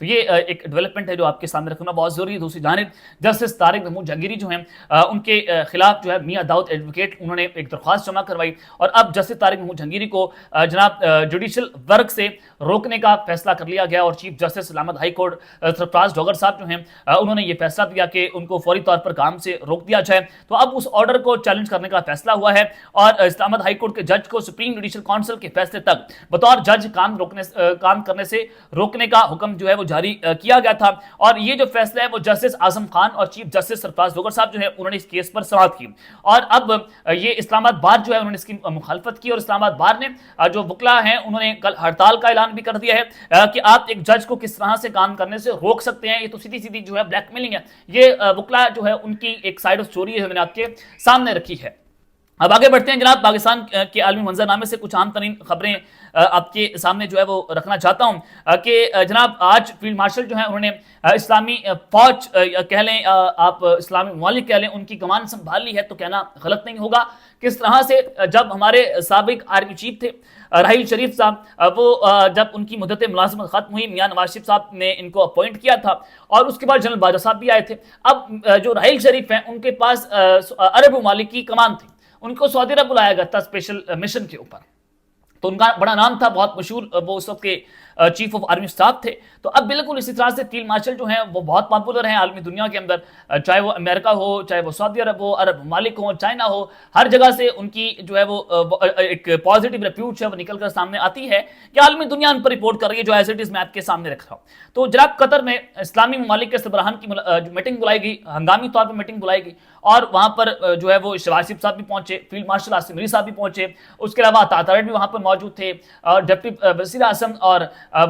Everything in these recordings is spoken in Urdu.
تو یہ ایک ڈیولپمنٹ ہے جو آپ کے سامنے رکھنا بہت ضروری ہے. دوسری جانب جسٹس طارق محمود جہانگیری جو ہیں ان کے خلاف جو ہے میاں داؤد ایڈوکیٹ انہوں نے ایک درخواست جمع کروائی اور اب جسٹس طارق محمود جہانگیری کو جناب جوڈیشل ورک سے روکنے کا فیصلہ کر لیا گیا اور چیف جسٹس اسلام ہائی کورٹ سرفراز ڈوگر صاحب جو ہیں انہوں نے یہ فیصلہ دیا کہ ان کو فوری طور پر کام سے روک دیا جائے. تو اب اس آرڈر کو چیلنج کرنے کا فیصلہ ہوا ہے اور اسلام آباد ہائی کورٹ کے جج کو سپریم جوڈیشل کونسل کے فیصلے تک بطور جج کام کرنے سے روکنے کا حکم جو ہے وہ جاری کیا گیا تھا. اور یہ جو فیصلہ ہے وہ جسٹس اعظم خان اور چیف جسٹس سرفراز ڈوگر صاحب جو ہے انہوں نے اس کیس پر سماعت کی اور اب یہ اسلام آباد بار جو ہے انہوں نے اس کی مخالفت کی اور اسلام آباد بار نے جو وکلا ہیں انہوں نے کل ہڑتال کا اعلان بھی کر دیا ہے کہ آپ ایک جج کو کس طرح سے کام کرنے سے روک سکتے ہیں. یہ تو سیدھی سیدھی جو ہے بلیک میلنگ ہے. یہ وکلا جو ہے ان کی ایک سائیڈ آف اسٹوری ہے میں نے آپ کے سامنے رکھی ہے. اب آگے بڑھتے ہیں جناب. پاکستان کے عالمی منظرنامے سے کچھ عام ترین خبریں آپ کے سامنے جو ہے وہ رکھنا چاہتا ہوں کہ جناب آج فیلڈ مارشل جو ہیں انہوں نے اسلامی فوج کہہ لیں آپ اسلامی ممالک کہہ لیں ان کی کمان سنبھال لی ہے تو کہنا غلط نہیں ہوگا. کس طرح سے جب ہمارے سابق آرمی چیف تھے راحیل شریف صاحب وہ جب ان کی مدت ملازمت ختم ہوئی میاں نواز شریف صاحب نے ان کو اپوائنٹ کیا تھا اور اس کے بعد جنرل باجوہ صاحب بھی آئے تھے. اب جو راحیل شریف ہیں ان کے پاس عرب ممالک کی کمان تھی. ان کو سعودی عرب بلایا گیا تھا اسپیشل مشن کے اوپر. تو ان کا بڑا نام تھا بہت مشہور وہ اس وقت کے چیف آف آرمی اسٹاف تھے. تو اب بالکل اسی طرح سے فیلڈ مارشل جو ہیں وہ بہت پاپولر ہیں عالمی دنیا کے اندر چاہے وہ امریکہ ہو چاہے وہ سعودی عرب ہو عرب ممالک ہو چائنا ہو ہر جگہ سے ان کی جو ہے وہ ایک پازیٹیو ریپیوٹ ہے وہ نکل کر سامنے آتی ہے کہ عالمی دنیا ان پر رپورٹ کر رہی ہے جو ایز اٹ از میں آپ کے سامنے رکھ رہا ہوں. تو جناب قطر میں اسلامی ممالک کے سربراہان کی میٹنگ بلائی گئی ہنگامی طور پر میٹنگ بلائی گئی اور وہاں پر جو ہے وہ شہباز شریف صاحب بھی پہنچے فیلڈ مارشل عاصم منیر صاحب بھی پہنچے. اس کے علاوہ عطا بھی وہاں پر موجود تھے اور ڈپٹی وزیر اعظم اور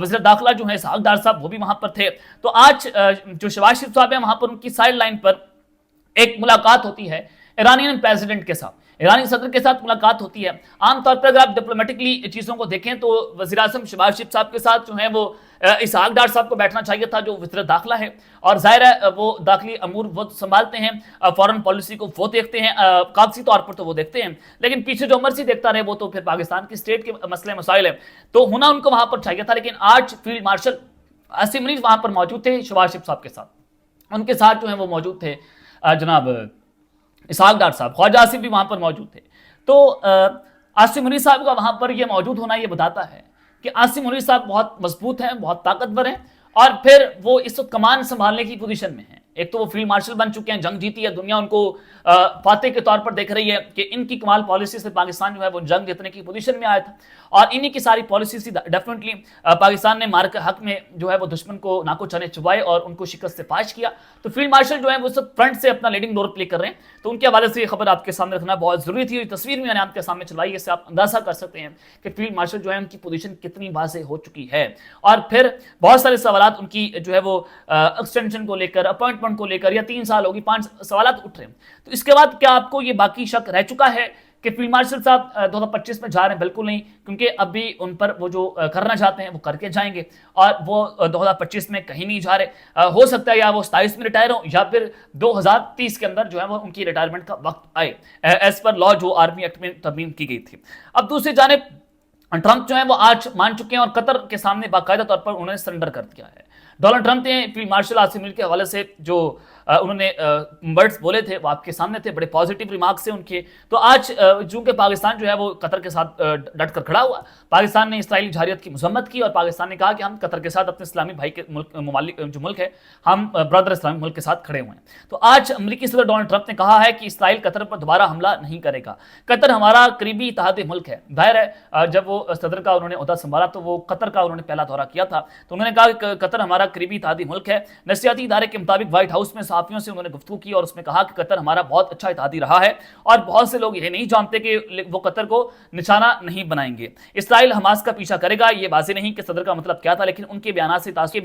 وزیر داخلہ جو ہیں اسحاق ڈار صاحب وہ بھی وہاں پر تھے. تو آج جو شہباز شریف صاحب ہیں وہاں پر ان کی سائیڈ لائن پر ایک ملاقات ہوتی ہے ایرانین پریزیڈنٹ کے ساتھ ایرانی صدر کے ساتھ ملاقات ہوتی ہے. عام طور پر اگر آپ ڈپلومیٹکلی چیزوں کو دیکھیں تو وزیر اعظم شہباز شریف صاحب کے ساتھ جو ہیں وہ اسحاق ڈار صاحب کو بیٹھنا چاہیے تھا جو وزیر داخلہ ہے اور ظاہر ہے وہ داخلی امور وہ سنبھالتے ہیں فارن پالیسی کو وہ دیکھتے ہیں کاغذی طور پر تو وہ دیکھتے ہیں لیکن پیچھے جو مرضی دیکھتا رہے وہ تو پھر پاکستان کی اسٹیٹ کے مسئلے مسائل ہیں. تو ہونا ان کو وہاں پر چاہیے تھا لیکن آج فیلڈ مارشل عاصم منیر وہاں پر موجود تھے شہباز شریف صاحب کے ساتھ. ان کے ساتھ جو ہیں وہ موجود تھے جناب اسحاق ڈار صاحب خواجہ آصف بھی وہاں پر موجود تھے. تو عاصم منیر صاحب کا وہاں پر یہ موجود ہونا یہ بتاتا ہے کہ عاصم منیر صاحب بہت مضبوط ہیں بہت طاقتور ہیں اور پھر وہ اس وقت کمان سنبھالنے کی پوزیشن میں ہیں. ایک تو وہ فیلڈ مارشل بن چکے ہیں جنگ جیتی ہے دنیا ان کو فاتح کے طور پر دیکھ رہی ہے کہ ان کی کمال پالیسی سے پاکستان جو ہے وہ جنگ جیتنے کی پوزیشن میں آیا تھا اور انہی کی ساری پالیسی سے ڈیفینیٹلی پاکستان نے مارکے حق میں جو ہے وہ دشمن کو ناکو چنے چبائے اور ان کو شکست سے فاش کیا. تو فیلڈ مارشل جو ہے وہ سب فرنٹ سے اپنا لیڈنگ رول پلے کر رہے ہیں. تو ان کے حوالے سے یہ خبر آپ کے سامنے رکھنا بہت ضروری تھی. یہ تصویر میں نے آپ کے سامنے چلائی اس سے آپ اندازہ کر سکتے ہیں کہ فیلڈ مارشل جو ہے ان کی پوزیشن کتنی واضح ہو چکی ہے اور پھر بہت سارے سوالات ان کی جو ہے وہ ایکسٹینشن کو لے کر اپوائنٹمنٹ کو لے کر یا 3 سال ہوگی 5 سوالات اٹھ رہے ہیں. تو اس کے بعد کیا آپ کو یہ باقی شک رہ چکا ہے کہ فیلڈ مارشل صاحب 2025 میں جا رہے ہیں؟ بالکل نہیں, کیونکہ ابھی ان پر وہ جو کرنا چاہتے ہیں وہ کر کے جائیں گے اور وہ 2025 میں کہیں نہیں جا رہے. ہو سکتا ہے یا وہ 27 میں ریٹائر ہوں یا پھر 2030 کے اندر جو ہے وہ ان کی ریٹائرمنٹ کا وقت آئے ایز پر لا جو آرمی ایکٹ میں ترمیم کی گئی تھی. اب دوسری جانب ٹرمپ جو ہے وہ آج مان چکے ہیں اور قطر کے سامنے باقاعدہ طور پر انہوں نے سرنڈر کر دیا ہے. ڈونلڈ ٹرمپ نے فیلڈ مارشل عاصم منیر کے حوالے سے جو انہوں نے ورڈز بولے تھے وہ آپ کے سامنے تھے, بڑے پازیٹیو ریمارکس ہیں ان کے. تو آج چونکہ پاکستان جو ہے وہ قطر کے ساتھ ڈٹ کر کھڑا ہوا, پاکستان نے اسرائیلی جارحیت کی مذمت کی اور پاکستان نے کہا کہ ہم قطر کے ساتھ اپنے اسلامی بھائی کے ممالک جو ملک ہے ہم برادر اسلامی ملک کے ساتھ کھڑے ہوئے ہیں. تو آج امریکی صدر ڈونلڈ ٹرمپ نے کہا ہے کہ اسرائیل قطر پر دوبارہ حملہ نہیں کرے گا. قطر ہمارا قریبی اتحادی ملک ہے. ظاہر ہے جب وہ صدر کا انہوں نے عہدہ سنبھالا تو وہ قطر کا انہوں نے پہلا دورہ کیا تھا. تو انہوں نے کہا کہ قطر ہمارا قریبی اتحادی ملک ہے. نفسیاتی ادارے کے مطابق وائٹ ہاؤس میں صحافیوں سے انہوں نے گفتگو کی اور اس میں کہا کہ قطر ہمارا بہت اچھا اتحادی رہا ہے اور بہت سے لوگ یہ نہیں جانتے کہ وہ قطر کو نشانہ نہیں بنائیں گے. اسرائیل حماس کا پیچھا کرے گا, یہ واضح نہیں کہ صدر کا مطلب کیا تھا, لیکن ان کے بیانات سے تاثر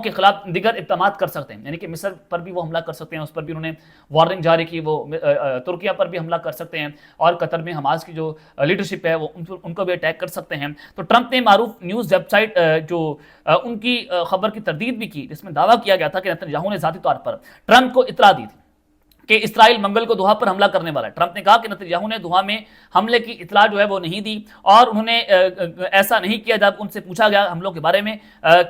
کے خلاف دیگر اقدامات کر سکتے ہیں, یعنی کہ مصر پر بھی وہ حملہ کر سکتے ہیں, اس پر بھی انہوں نے وارننگ جاری کی. وہ ترکیہ پر بھی حملہ کر سکتے ہیں اور قطر میں حماس کی جو لیڈرشپ ہے وہ ان کو بھی اٹیک کر سکتے ہیں. تو ٹرمپ نے معروف نیوز ویب سائٹ جو ان کی خبر کی تردید بھی کی جس میں دعویٰ کیا گیا تھا کہ نتن یاہو نے ذاتی طور پر ٹرمپ کو اطلاع دی تھی کہ اسرائیل منگل کو دوحہ پر حملہ کرنے والا ہے۔ ٹرمپ نے کہا کہ نتنیاہو نے دوحہ میں حملے کی اطلاع جو ہے وہ نہیں دی، اور انہوں نے ایسا نہیں کیا جب ان سے پوچھا گیا حملوں کے بارے میں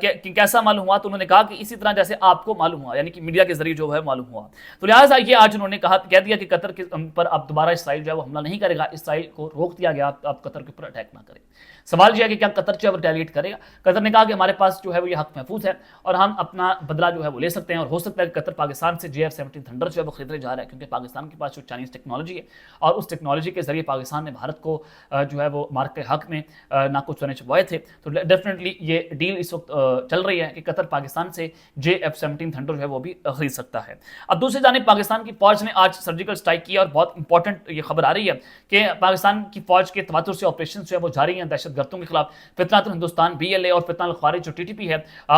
کہ کیسا معلوم ہوا، تو انہوں نے کہا کہ اسی طرح جیسے آپ کو معلوم ہوا، یعنی کہ میڈیا کے ذریعے جو ہے معلوم ہوا۔ تو لہٰذا یہ آج انہوں نے کہہ دیا کہ قطر کے پر اب دوبارہ اسرائیل جو ہے وہ حملہ نہیں کرے گا، اسرائیل کو روک دیا گیا آپ قطر کے اوپر اٹیک نہ کریں۔ سوال یہ ہے کہ کیا قطر جو ہے وہ ریٹیلیٹ کرے گا؟ قطر نے کہا کہ ہمارے پاس جو ہے وہ یہ حق محفوظ ہے اور ہم اپنا بدلہ جو ہے وہ لے سکتے ہیں، اور ہو سکتا ہے کہ قطر پاکستان سے JF-17 تھنڈر جو ہے وہ خریدنے جا رہا ہے، کیونکہ پاکستان کے پاس جو چائنیز ٹیکنالوجی ہے اور اس ٹیکنالوجی کے ذریعے پاکستان نے بھارت کو جو ہے وہ مارک کے حق میں نہ کچھ سونے چھپوائے تھے۔ تو ڈیفینیٹلی یہ ڈیل اس وقت چل رہی ہے کہ قطر پاکستان سے JF-17 تھنڈر جو ہے وہ بھی خرید سکتا ہے۔ اب دوسری جانب پاکستان کی فوج نے آج سرجیکل اسٹرائک کیا، اور بہت امپورٹنٹ یہ خبر آ رہی ہے کہ پاکستان کی فوج کے تواتر سے آپریشن جو ہے وہ جاری ہیں دہشت گردوں کے خلاف۔ فتنۃ الہندوستان BLA اور فتنہ الخوارج جو TTP ہے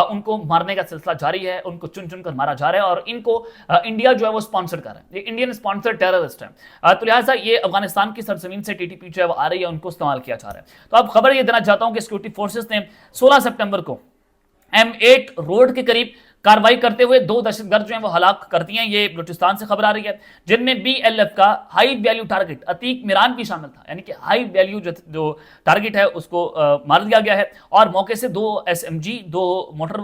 ان کو مارنے کا سلسلہ جاری ہے، ان کو چن چن کر مارا جا رہا ہے، اور ان کو انڈیا جو ہے وہ سپانسر کر رہا ہے، یہ انڈین سپانسر ٹیررسٹ ہے، تو لہٰذا یہ افغانستان کی سرزمین سے TTP جو ہے وہ آ رہی ہے، ان کو استعمال کیا جا رہا ہے۔ تو اب خبر یہ دینا چاہتا ہوں کہ سیکورٹی فورسز نے 16 سپٹمبر کو M8 روڈ کے قریب کاروائی کرتے ہوئے 2 دہشت گرد جو ہیں وہ ہلاک کر دیے ہیں، یہ بلوچستان سے خبر آ رہی ہے، جن میں BLF کا high value target Atiq Miran بھی شامل تھا، یعنی کہ ہائی ویلیو جو ٹارگٹ ہے اس کو مار دیا گیا ہے، اور موقع سے 2 SMG، 2 موٹر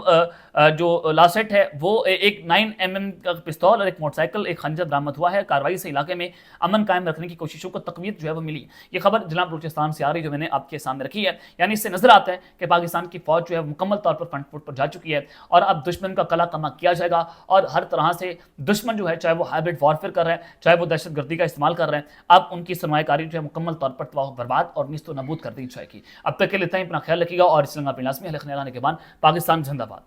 جو لاسیٹ ہے وہ، ایک 9mm کا پستول اور ایک موٹر سائیکل، ایک خنجر برآمد ہوا ہے۔ کاروائی سے علاقے میں امن قائم رکھنے کی کوششوں کو تقویت جو ہے وہ ملی۔ یہ خبر جناب بلوچستان سے آ رہی ہے جو میں نے آپ کے سامنے رکھی ہے، یعنی اس سے نظر آتا ہے کہ پاکستان کی فوج جو ہے مکمل طور پر فرنٹ فٹ پر جا چکی ہے، اور اب دشمن کا کلا کما کیا جائے گا، اور ہر طرح سے دشمن جو ہے چاہے وہ ہائبرڈ وارفیئر کر رہے ہیں، چاہے وہ دہشت گردی کا استعمال کر رہے ہیں، اب ان کی سرمایہ کاری جو ہے مکمل طور پر تباہ و برباد اور نیست و نابود کر دی جائے گی۔ اب تک کے لیے اتنا ہی، اپنا خیال رکھیے گا، اور اس لئے اپنی لازمی حل خیال آنے کے بعد پاکستان زندہ باد۔